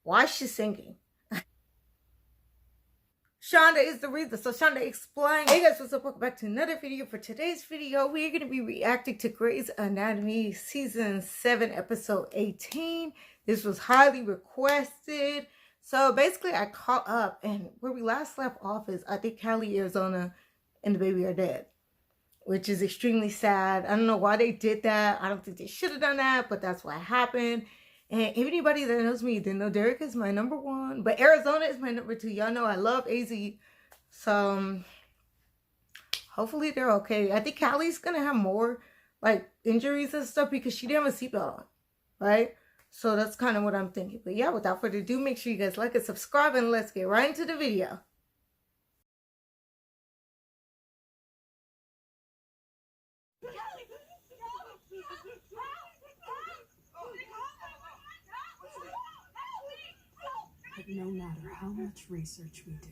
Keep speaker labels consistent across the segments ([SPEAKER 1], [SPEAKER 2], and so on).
[SPEAKER 1] Why is she singing? Shonda is the reason. So Shonda, explain. Hey guys, what's up? Welcome back to another video. For today's video, we're going to be reacting to Grey's Anatomy Season 7, Episode 18. This was highly requested. So basically, I caught up, and where we last left off is, I think Callie, Arizona, and the baby are dead, which is extremely sad. I don't know why they did that. I don't think they should have done that, but that's what happened. And anybody that knows me, they know Derek is my number one, but Arizona is my number two. Y'all know I love AZ. So hopefully they're okay. I think Callie's gonna have more like injuries and stuff because she didn't have a seatbelt on, right? So that's kind of what I'm thinking. But yeah, without further ado, make sure you guys like and subscribe, and let's get right into the video.
[SPEAKER 2] But no matter how much research we do.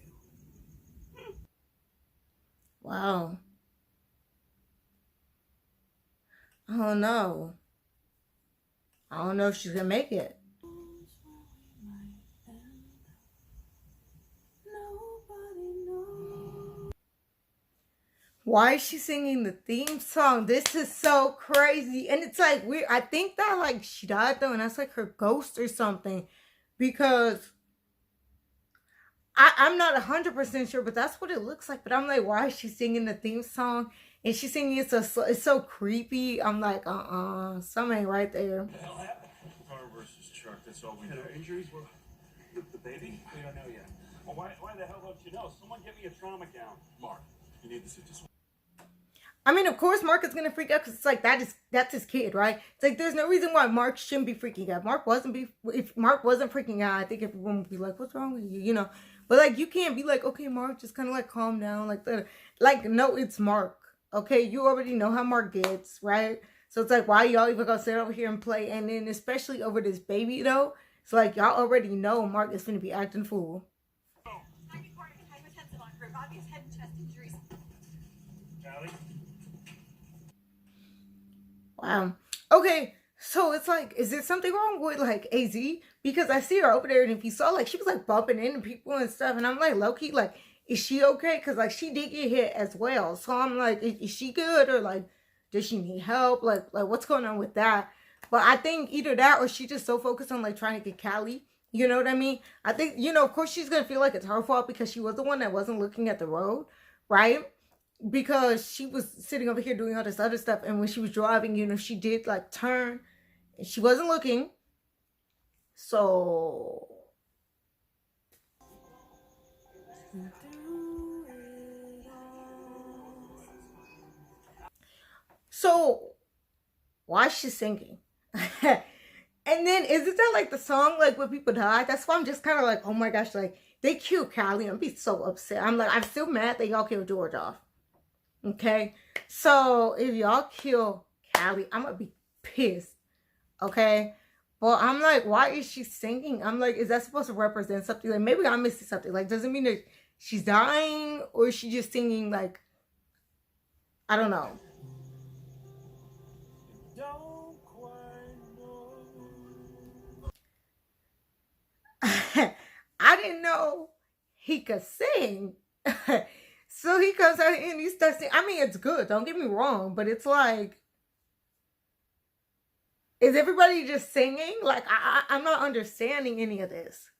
[SPEAKER 1] Wow. I don't know. I don't know if she's gonna make it. Why is she singing the theme song? This is so crazy. And it's like weird. I think that like she died though, and that's like her ghost or something. Because I'm not 100% sure, but that's what it looks like. But I'm like, why is she singing the theme song? And she's singing it's so creepy. I'm like, something ain't right there.
[SPEAKER 3] What the hell happened? Car versus truck, that's all we know. Injuries were the baby? We don't know yet. Well, why the hell don't you know? Someone get me a trauma gown. Mark, you need to sit this one.
[SPEAKER 1] I mean, of course, Mark is gonna freak out because it's like that's his kid, right? It's like there's no reason why Mark shouldn't be freaking out. If Mark wasn't freaking out, I think everyone would be like, "What's wrong with you?" You know. But like, you can't be like, "Okay, Mark, just kind of like calm down," like no, it's Mark. Okay, you already know how Mark gets, right? So it's like, why y'all even gonna sit over here and play? And then especially over this baby though, it's like y'all already know Mark is gonna be acting fool. Okay, so it's like, is there something wrong with like AZ? Because I see her over there, and if you saw, like, she was like bumping into people and stuff, and I'm like, low key, like, is she okay? Because like she did get hit as well, so I'm like, is she good, or like, does she need help? Like what's going on with that? But I think either that or she just so focused on like trying to get Callie. You know what I mean? I think, you know, of course she's gonna feel like it's her fault because she was the one that wasn't looking at the road, right? Because she was sitting over here doing all this other stuff, and when she was driving, you know, she did like turn and she wasn't looking. So why is she singing? And then isn't that like the song like when people die? That's why I'm just kind of like, oh my gosh, like they killed Callie. I'm be so upset. I'm like, I'm still mad that y'all killed George off. Okay, so if y'all kill Callie, I'm gonna be pissed. Okay, well, I'm like, why is she singing? I'm like, is that supposed to represent something? Like, maybe I'm missing something. Like, does it mean that she's dying, or is she just singing? Like, I don't know. I didn't know he could sing. So he comes out and he starts singing. I mean, it's good. Don't get me wrong, but it's like, is everybody just singing? Like, I'm not understanding any of this.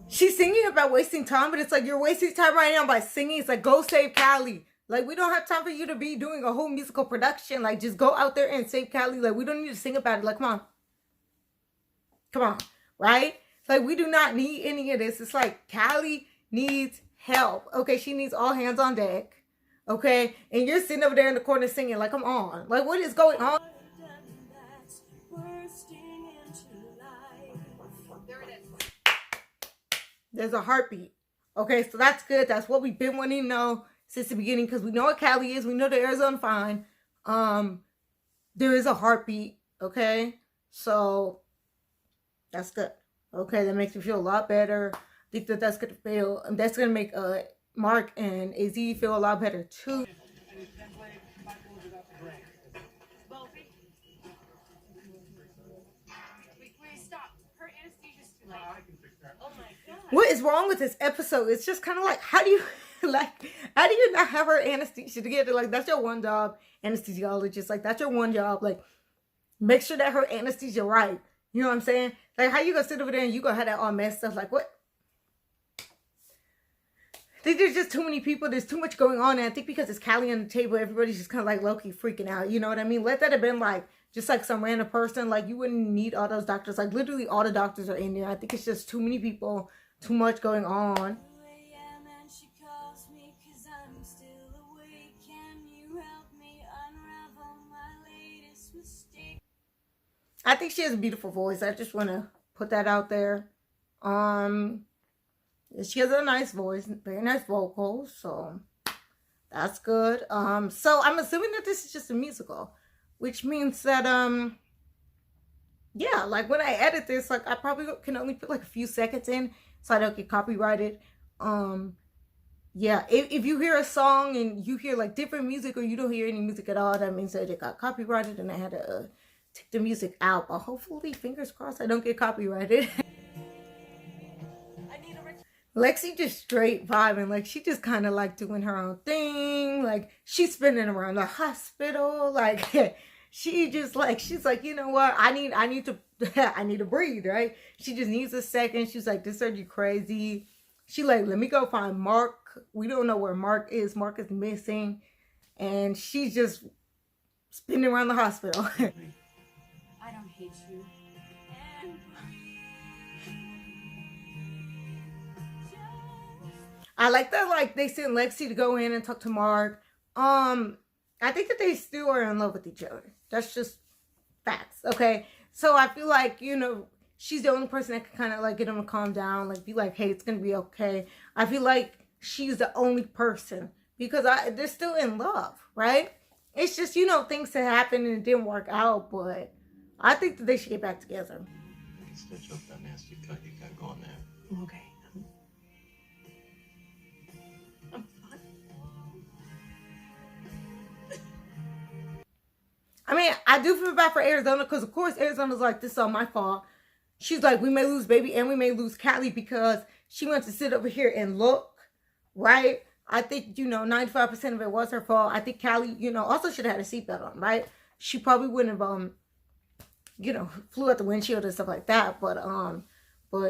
[SPEAKER 1] She's singing about wasting time, but it's like, you're wasting time right now by singing. It's like, go save Callie. Like, we don't have time for you to be doing a whole musical production. Like, just go out there and save Callie. Like, we don't need to sing about it. Like, come on. Come on. Right? Like, we do not need any of this. It's like, Callie needs help. Okay, she needs all hands on deck. Okay? And you're sitting over there in the corner singing. Like, come on. Like, what is going on? There's a heartbeat. Okay, so that's good. That's what we've been wanting to know since the beginning, because we know what Callie is. We know the Arizona fine. There is a heartbeat. Okay, so that's good. Okay, that makes me feel a lot better. I think that that's gonna feel. That's gonna make Mark and AZ feel a lot better too. What is wrong with this episode? It's just kind of like, how do you not have her anesthesia together? Like, that's your one job, anesthesiologist. Like, that's your one job. Like, make sure that her anesthesia right. You know what I'm saying? Like, how you gonna sit over there and you gonna have that all messed up? Like, what? I think there's just too many people. There's too much going on. And I think because it's Callie on the table, everybody's just kind of like low-key freaking out. You know what I mean? Let that have been like, just like some random person. Like, you wouldn't need all those doctors. Like, literally all the doctors are in there. I think it's just too many people, too much going on. I think she has a beautiful voice. I just want to put that out there. She has a nice voice, very nice vocals, so that's good. So I'm assuming that this is just a musical, which means that yeah, like when I edit this, like I probably can only put like a few seconds in so I don't get copyrighted. Yeah, if you hear a song and you hear like different music or you don't hear any music at all, that means that it got copyrighted and I had to take the music out. But hopefully, fingers crossed, I don't get copyrighted. Lexi just straight vibing. Like, she just kind of like doing her own thing. Like, she's spinning around the hospital. Like, she just like, she's like, you know what? I need to, I need to breathe, right? She just needs a second. She's like, this surgery crazy. She like, let me go find Mark. We don't know where Mark is. Mark is missing. And she's just spinning around the hospital.
[SPEAKER 2] I don't hate you.
[SPEAKER 1] I like that, like, they sent Lexi to go in and talk to Mark. I think that they still are in love with each other. That's just facts, okay? So I feel like, you know, she's the only person that can kind of, like, get him to calm down. Like, be like, hey, it's going to be okay. I feel like she's the only person. Because they're still in love, right? It's just, you know, things that happened and it didn't work out. But I think that they should get back together.
[SPEAKER 4] Stitch up that nasty cut you got going there.
[SPEAKER 2] Okay.
[SPEAKER 1] I mean, I do feel bad for Arizona because, of course, Arizona's like, this is all my fault. She's like, we may lose baby and we may lose Callie because she wants to sit over here and look, right? I think, you know, 95% of it was her fault. I think Callie, you know, also should have had a seatbelt on, right? She probably wouldn't have, you know, flew out the windshield and stuff like that. But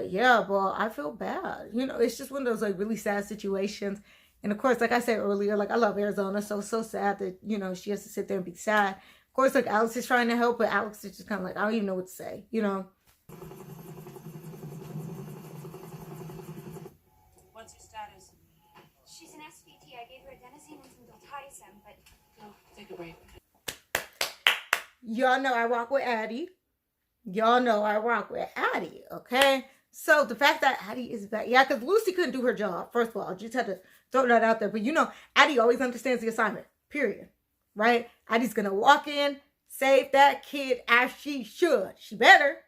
[SPEAKER 1] yeah, but I feel bad. You know, it's just one of those, like, really sad situations. And, of course, like I said earlier, like, I love Arizona. So sad that, you know, she has to sit there and be sad. Of course, like, Alex is trying to help, but Alex is just kind of like, I don't even know what to say, you know?
[SPEAKER 5] What's your status? She's an SVT. I gave her adenosine and some diltiazem, but
[SPEAKER 2] No, take a break.
[SPEAKER 1] Y'all know I rock with Addie. Y'all know I rock with Addie, okay? So the fact that Addie is back, yeah, because Lucy couldn't do her job. First of all, I just had to throw that out there. But you know, Addie always understands the assignment, period, right? Addie's going to walk in, save that kid as she should. She better,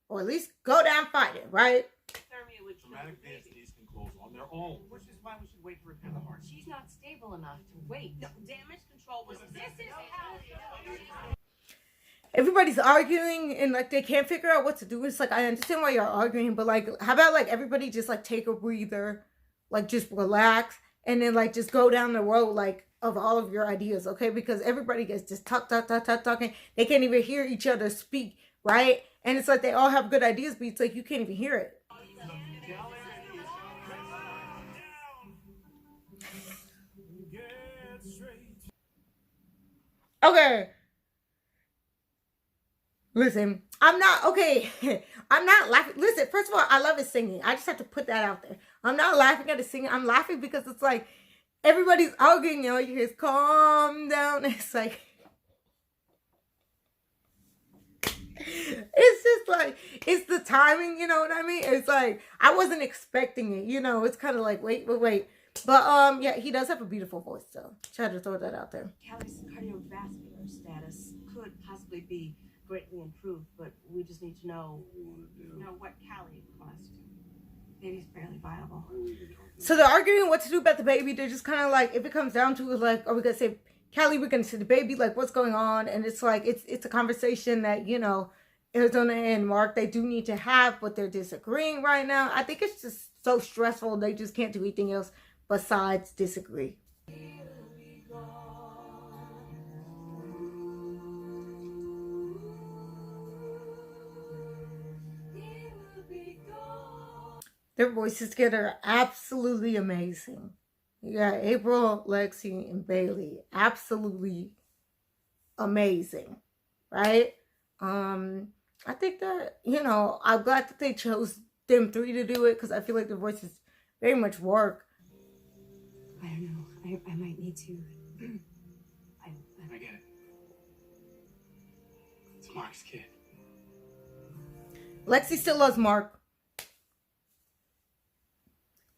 [SPEAKER 1] or at least go down fighting, right?
[SPEAKER 2] Thermia would kill
[SPEAKER 3] Traumatic
[SPEAKER 2] the baby.
[SPEAKER 3] VSDs can close on their own.
[SPEAKER 2] Which is why we should wait for repair the heart. She's not stable enough to wait. No, damage control was. This is how.
[SPEAKER 1] Everybody's arguing and like they can't figure out what to do. It's like, I understand why you're arguing, but like, how about like everybody just like take a breather, like just relax, and then like just go down the road like of all of your ideas, okay? Because everybody gets just talking. They can't even hear each other speak, right? And it's like they all have good ideas, but it's like you can't even hear it. Okay. Listen, I'm not, okay, I'm not laughing. Listen, first of all, I love his singing. I just have to put that out there. I'm not laughing at his singing. I'm laughing because it's like, everybody's arguing, you know, you hear calm down. It's like, it's just like, it's the timing, you know what I mean? It's like, I wasn't expecting it, you know, it's kind of like, wait. But, yeah, he does have a beautiful voice, so try to throw that out there.
[SPEAKER 2] Callie's cardiovascular status could possibly be greatly improved, but we just need to know what Callie caused. Baby's barely viable.
[SPEAKER 1] So they're arguing what to do about the baby. They're just kind of like, if it comes down to it, like, are we going to say, Callie, we're going to say the baby, like, what's going on? And it's like, it's a conversation that, you know, Arizona and Mark, they do need to have, but they're disagreeing right now. I think it's just so stressful they just can't do anything else besides disagree. Their voices together are absolutely amazing. You got April, Lexi, and Bailey. Absolutely amazing. Right? I think that, you know, I'm glad that they chose them three to do it because I feel like their voices very much work.
[SPEAKER 2] I don't know. I might need to.
[SPEAKER 3] I get it. It's Mark's kid.
[SPEAKER 1] Lexi still loves Mark.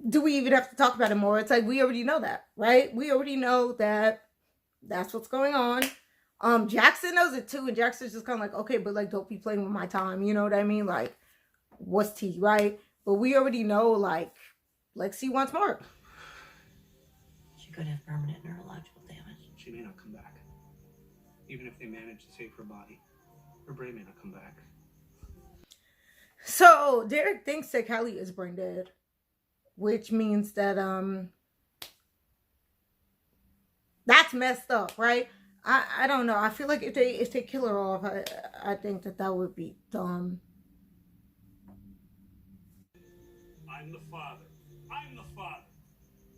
[SPEAKER 1] Do we even have to talk about it more? It's like we already know that, right? We already know that that's what's going on. Jackson knows it too, and Jackson's just kind of like, okay, but like, don't be playing with my time. You know what I mean? Like, what's tea, right? But we already know, like, Lexi wants Mark.
[SPEAKER 2] She could have permanent neurological damage.
[SPEAKER 6] She may not come back. Even if they manage to save her body, her brain may not come back.
[SPEAKER 1] So Derek thinks that Callie is brain dead, which means that that's messed up, right? I don't know. I feel like if they kill her off, I think that would be dumb.
[SPEAKER 3] I'm the father. I'm the father.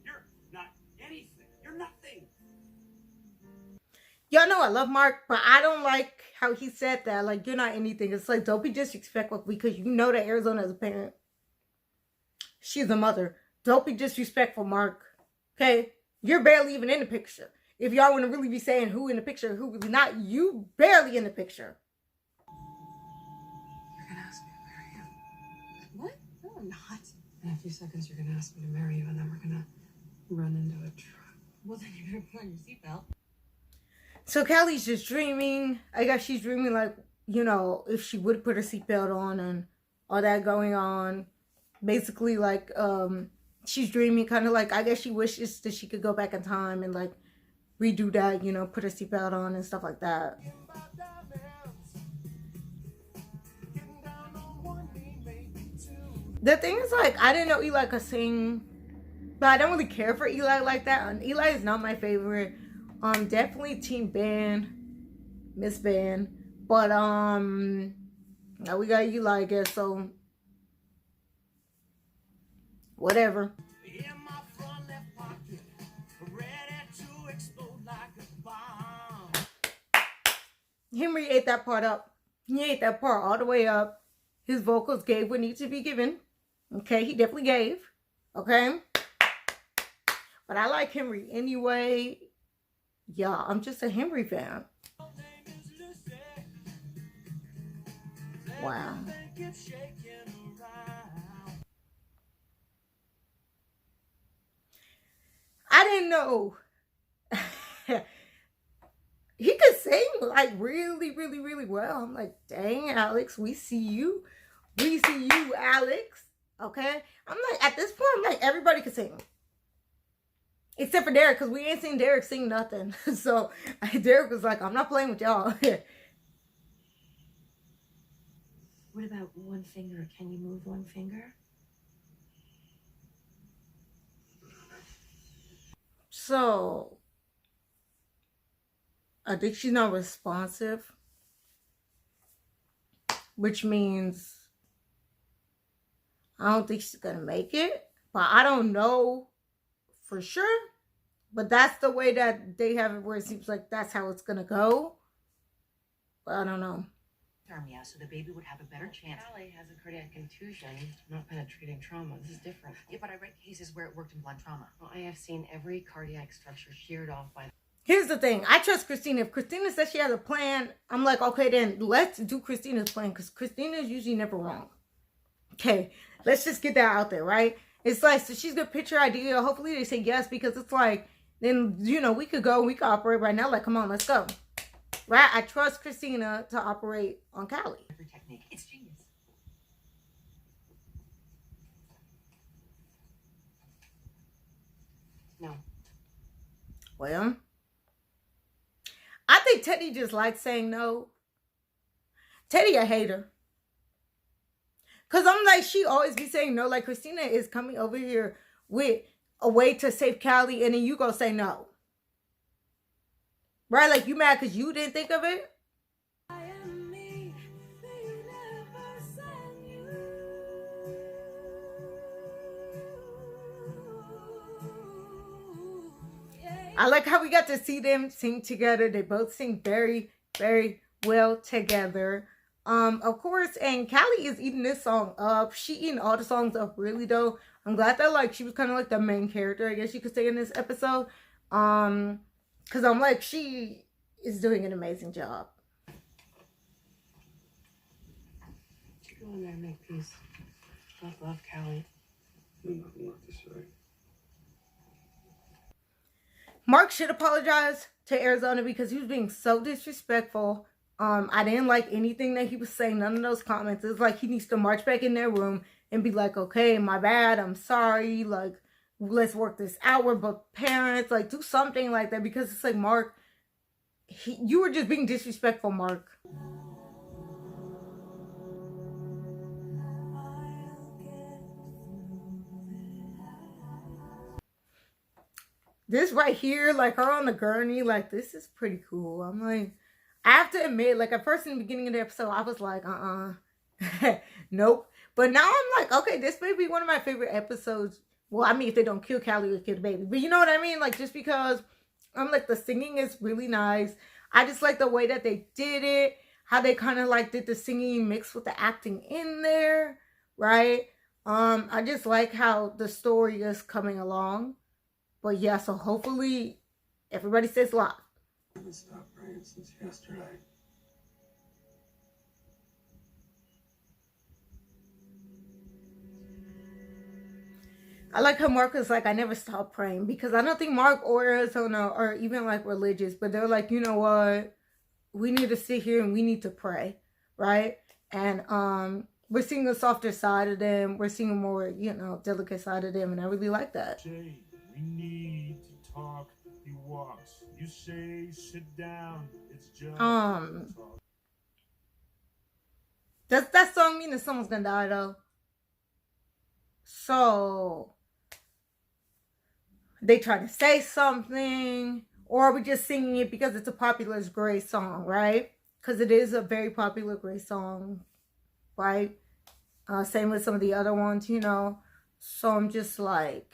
[SPEAKER 3] You're not anything. You're nothing.
[SPEAKER 1] Y'all know I love Mark, but I don't like how he said that. Like, you're not anything. It's like, don't be disrespectful because you know that Arizona is a parent. She's a mother. Don't be disrespectful, Mark. Okay? You're barely even in the picture. If y'all want to really be saying who in the picture, who really not, you barely in the picture.
[SPEAKER 2] You're gonna ask me to marry you. What? No, I'm not. In a few seconds, you're gonna ask me to marry you, and then we're gonna run into a truck. Well, then you better put on your seatbelt.
[SPEAKER 1] So Callie's just dreaming. I guess she's dreaming like, you know, if she would put her seatbelt on and all that going on. Basically, like, she's dreaming kind of like, I guess she wishes that she could go back in time and like redo that, you know, put her seatbelt on and stuff like that. The thing is, like, I didn't know Eli could sing, but I don't really care for Eli like that. And Eli is not my favorite. Definitely Team Ben, Miss Ben, but now we got Eli, I guess. So whatever. Henry ate that part up. He ate that part all the way up. His vocals gave what needs to be given. Okay, he definitely gave. Okay. But I like Henry anyway. Yeah, I'm just a Henry fan. Wow. I didn't know. He could sing like really, really, really well. I'm like, dang, Alex, we see you. We see you, Alex. Okay? I'm like, at this point, I'm like, everybody can sing. Except for Derek, because we ain't seen Derek sing nothing. So Derek was like, I'm not playing with y'all.
[SPEAKER 2] What about one finger? Can you move one finger?
[SPEAKER 1] So I think she's not responsive, which means I don't think she's gonna make it. But I don't know for sure. But that's the way that they have it, where it seems like that's how it's gonna go. But I don't know.
[SPEAKER 2] Yeah, so the baby would have a better chance. Callie has a cardiac contusion, not penetrating trauma. This is different. Yeah, but I read cases where it worked in blunt trauma. Well, I have seen every cardiac structure sheared off by...
[SPEAKER 1] Here's the thing. I trust Christina. If Christina says she has a plan, I'm like, okay, then let's do Christina's plan, because Christina is usually never wrong. Okay, let's just get that out there, right? It's like, so she's gonna pitch her idea. Hopefully they say yes, because it's like, then, you know, we could go, we could operate right now. Like, come on, let's go. Right? I trust Christina to operate on Callie.
[SPEAKER 2] Every technique. It's genius. No.
[SPEAKER 1] Well, I think Teddy just likes saying no. Teddy a hater. Because I'm like, she always be saying no. Like, Christina is coming over here with a way to save Callie, and then you go say no. Right? Like, you mad because you didn't think of it? I like how we got to see them sing together. They both sing very, very well together. Of course, and Callie is eating this song up. She eating all the songs up really though. I'm glad that like she was kind of like the main character, I guess you could say, in this episode. Because I'm like, she is doing an amazing job.
[SPEAKER 2] Go in there and make peace. Love, Callie.
[SPEAKER 4] Nothing left to say.
[SPEAKER 1] Mark should apologize to Arizona because he was being so disrespectful. I didn't like anything that he was saying, none of those comments. It's like he needs to march back in their room and be like, okay, my bad, I'm sorry, like, let's work this out. We're both parents, like, do something like that, because it's like, Mark, you were just being disrespectful, Mark. This right here, like her on the gurney, like, this is pretty cool. I'm like, I have to admit, like, at first in the beginning of the episode, I was like, nope. But now I'm like, okay, this may be one of my favorite episodes. Well, I mean, if they don't kill Callie or kill the baby. But you know what I mean? Like, just because I'm like, the singing is really nice. I just like the way that they did it. How they kind of like did the singing mixed with the acting in there, right? I just like how the story is coming along. But yeah, so hopefully everybody stays alive.
[SPEAKER 4] I haven't stopped praying since yesterday.
[SPEAKER 1] I like how Mark is like, I never stopped praying, because I don't think Mark or Arizona are even like religious, but they're like, you know what? We need to sit here and we need to pray, right? And we're seeing the softer side of them. We're seeing a more, you know, delicate side of them, and I really like that.
[SPEAKER 3] Say, we need to talk. He walks. You say, sit down. It's just
[SPEAKER 1] does that song mean that someone's gonna die though? So they try to say something, or are we just singing it because it's a popular Grace song, right? Because it is a very popular Grace song, right? Same with some of the other ones, you know. So I'm just like,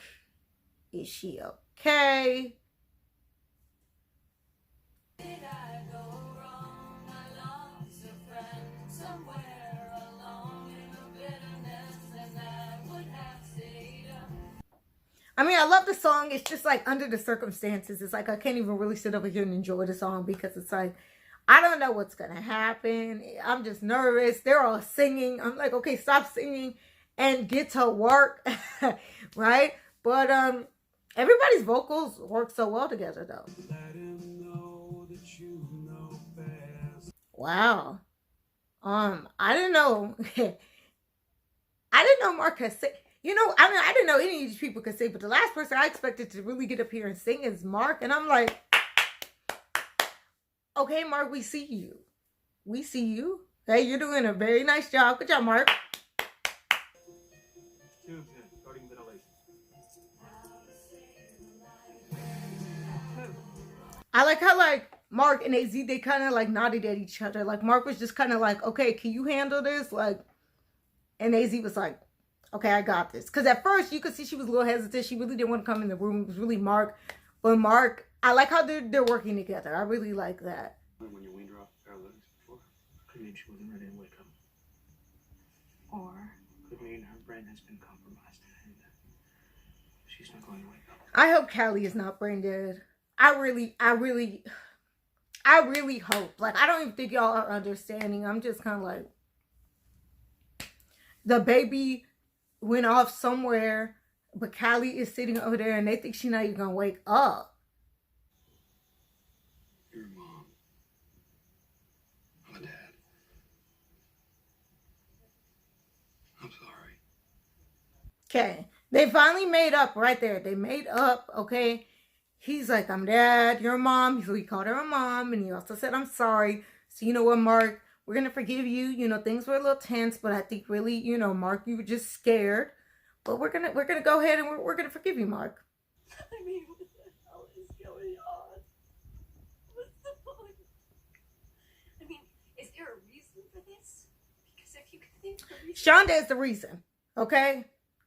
[SPEAKER 1] is she okay? Did I go wrong? I lost a friend somewhere along in the bitterness, and I would have stayed up. I mean, I love the song. It's just like, under the circumstances, it's like I can't even really sit over here and enjoy the song, because it's like, I don't know what's gonna happen. I'm just nervous. They're all singing. I'm like, okay, stop singing and get to work. Right? But everybody's vocals work so well together though.
[SPEAKER 3] let him know that you know best.
[SPEAKER 1] Wow. I didn't know. I didn't know Mark could sing. You know, I mean, I didn't know any of these people could sing, but the last person I expected to really get up here and sing is Mark. And I'm like, okay, Mark, we see you. We see you. Hey, you're doing a very nice job. Good job, Mark.
[SPEAKER 6] Too good. Starting ventilation.
[SPEAKER 1] I like how, like, Mark and AZ, they kind of, like, nodded at each other. Like, Mark was just kind of like, okay, can you handle this? Like, and AZ was like, okay, I got this. Because at first, you could see she was a little hesitant. She really didn't want to come in the room. It was really Mark. But Mark, I like how they're working together. I really like that.
[SPEAKER 6] When your wean dropped paralytics before, could mean she wasn't ready to wake up.
[SPEAKER 2] Or
[SPEAKER 6] Could mean her brain has been compromised and she's not going to wake up.
[SPEAKER 1] I hope Callie is not brain dead. I really hope. Like, I don't even think y'all are understanding. I'm just kind of like, the baby went off somewhere, but Callie is sitting over there and they think she's not even gonna wake up.
[SPEAKER 4] You're a mom. I'm a dad. I'm sorry.
[SPEAKER 1] Okay, they finally made up right there. They made up, okay? He's like, I'm dad, you're a mom. So he called her a mom, and he also said, I'm sorry. So you know what, Mark? We're going to forgive you. You know, things were a little tense, but I think really, you know, Mark, you were just scared. But we're going to go ahead and we're going to forgive you, Mark.
[SPEAKER 2] I mean, what the hell is going on? What's the point? I mean, is there a reason for this? Because if you could think of a reason...
[SPEAKER 1] Shonda is the reason, okay?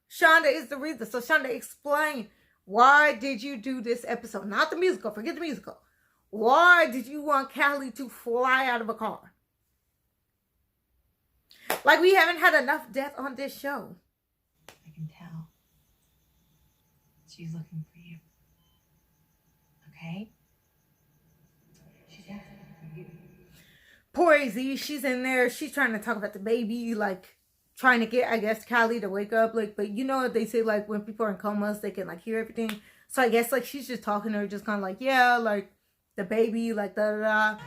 [SPEAKER 1] Shonda is the reason. So Shonda, explain, why did you do this episode? Not the musical, forget the musical. Why did you want Callie to fly out of a car? Like, we haven't had enough death on this show.
[SPEAKER 2] I can tell. She's looking for you. Okay? She's asking for you.
[SPEAKER 1] Poor AZ, she's in there. She's trying to talk about the baby, like, trying to get, I guess, Callie to wake up. Like, but you know what they say, like, when people are in comas, they can, like, hear everything. So I guess, like, she's just talking to her, just kind of like, yeah, like, the baby, like, da-da-da.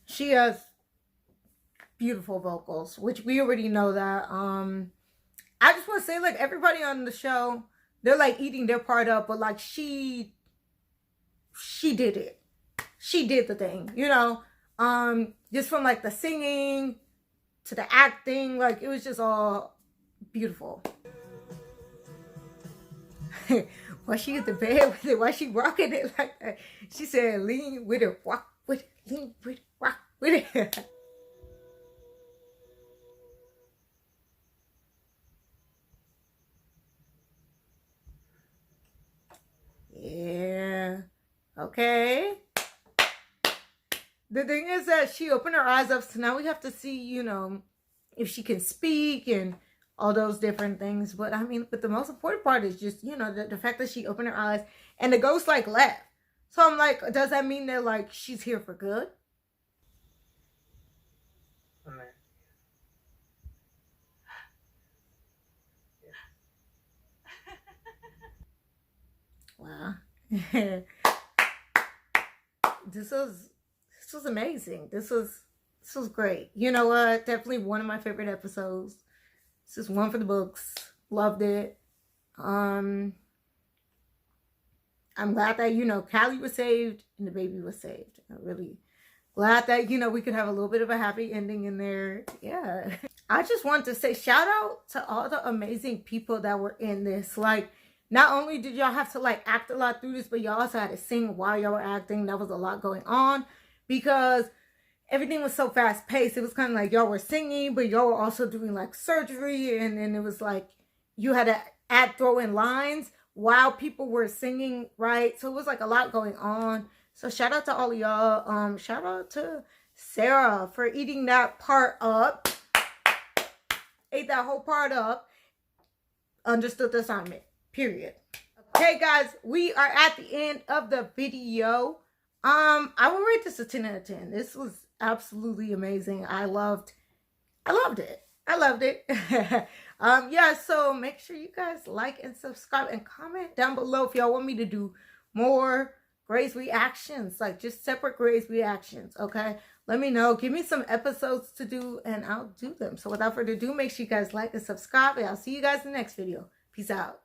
[SPEAKER 1] She has beautiful vocals, which we already know that. I just want to say, like, everybody on the show, they're, like, eating their part up, but, like, she did it. She did the thing, you know? Just from, like, the singing to the acting, like, it was just all beautiful. Why she at the bed with it? Why she rocking it like that? She said, lean with it, walk with it, lean with it, rock with it. Yeah. Okay. The thing is that she opened her eyes up, so now we have to see, you know, if she can speak and all those different things. But I mean, but the most important part is just, you know, the fact that she opened her eyes and the ghost, like, left. So I'm like, does that mean that, like, she's here for good? Wow. This was amazing. This was great. You know what? Definitely one of my favorite episodes. This is one for the books. Loved it. I'm glad that, you know, Callie was saved and the baby was saved. I'm really glad that, you know, we could have a little bit of a happy ending in there. Yeah. I just want to say shout out to all the amazing people that were in this. Like, not only did y'all have to, like, act a lot through this, but y'all also had to sing while y'all were acting. That was a lot going on because everything was so fast paced. It was kind of like y'all were singing, but y'all were also doing, like, surgery. And then it was like you had to throw in lines while people were singing, right? So it was like a lot going on. So shout out to all of y'all. Shout out to Sarah for eating that part up. Ate that whole part up. Understood the assignment. Period. Okay, guys, we are at the end of the video. I will rate this a 10 out of 10. This was absolutely amazing. I loved it. Yeah, so make sure you guys like and subscribe and comment down below if y'all want me to do more Grey's reactions, like just separate Grey's reactions. Okay, let me know. Give me some episodes to do and I'll do them. So without further ado, make sure you guys like and subscribe, and I'll see you guys in the next video. Peace out.